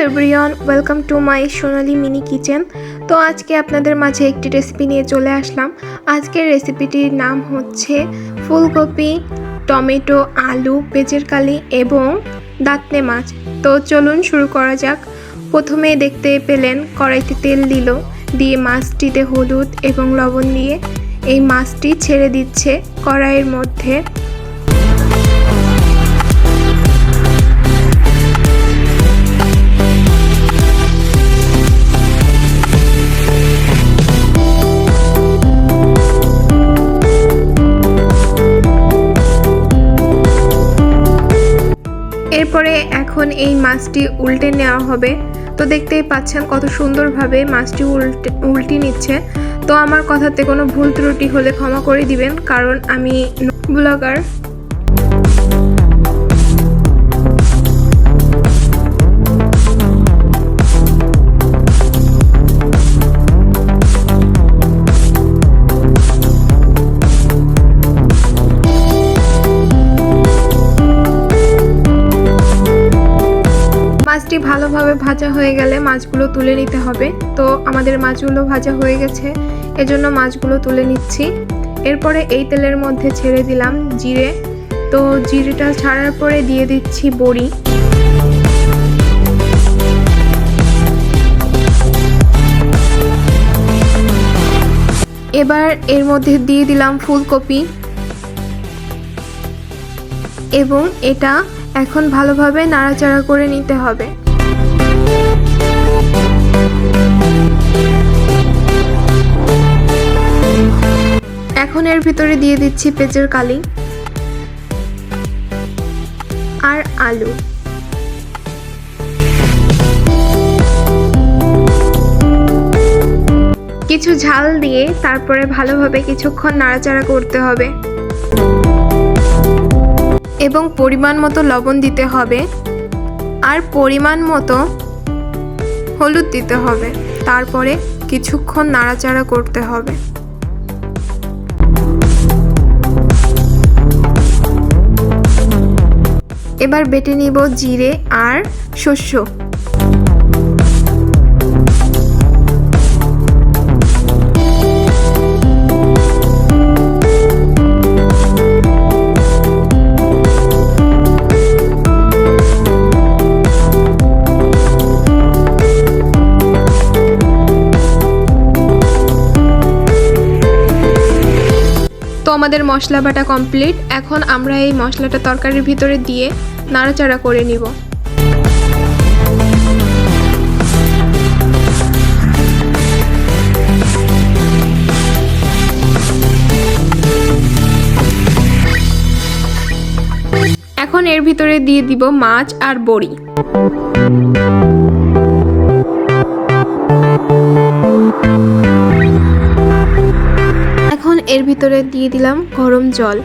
Everyone, welcome to my Sonali mini kitchen. তো আজকে আপনাদের মাঝে একটি রেসিপি নিয়ে চলে আসলাম। আজকের রেসিপিটির নাম হচ্ছে ফুলকপি, টমেটো, আলু, পেঁচের কালি এবং দাঁতনে মাছ। তো চলুন শুরু করা যাক। প্রথমে দেখতে পেলেন কড়াইতে তেল দিয়ে মাছটিতে হলুদ এবং লবণ দিয়ে এই মাছটি ছেড়ে দিচ্ছে কড়াইয়ের মধ্যে। এরপরে এখন এই মাছটি উল্টে নেওয়া হবে। তো দেখতেই পাচ্ছেন কত সুন্দরভাবে মাছটি উল্টে নিচ্ছে। তো আমার কথাতে কোনো ভুল ত্রুটি হলে ক্ষমা করে দিবেন, কারণ আমি ব্লগার। মাছটি ভালোভাবে ভাজা হয়ে গেলে মাছগুলো তুলে নিতে হবে। তো আমাদের মাছগুলো ভাজা হয়ে গেছে, এজন্য মাছগুলো তুলে নিচ্ছি। এরপরে এই তেলের মধ্যে ছেড়ে দিলাম জিরে। তো জিরেটা ছাড়ার পরে দিয়ে দিচ্ছি বড়ি। এবার এর মধ্যে দিয়ে দিলাম ফুলকপি এবং এটা এখন ভালোভাবে নাড়াচাড়া করে নিতে হবে। এখন এর ভিতরে দিয়ে দিচ্ছি পেঁচের কালি আর আলু। কিছু ঝাল দিয়ে তারপরে ভালোভাবে কিছুক্ষণ নাড়াচাড়া করতে হবে এবং পরিমাণ মতো লবণ দিতে হবে আর পরিমাণ মতো হলুদ দিতে হবে। তারপরে কিছুক্ষণ নাড়াচাড়া করতে হবে। এবার বেটে নিব জিরে আর শস্য। তো আমাদের মশলা বাটা কমপ্লিট। এখন আমরা এই মশলাটা তরকারির ভিতরে দিয়ে নাড়াচাড়া করে নিব। এখন এর ভিতরে দিয়ে দিব মাছ আর বড়ি। এখন এর ভিতরে দিয়ে দিলাম গরম জল।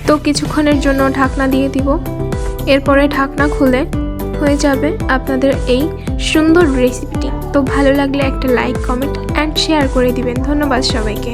তো কিছুক্ষণের জন্য ঢাকনা দিয়ে দিব। এরপরে ঢাকনা খুলে হয়ে যাবে আপনাদের এই সুন্দর রেসিপিটি। তো ভালো লাগলে একটা লাইক, কমেন্ট অ্যান্ড শেয়ার করে দিবেন। ধন্যবাদ সবাইকে।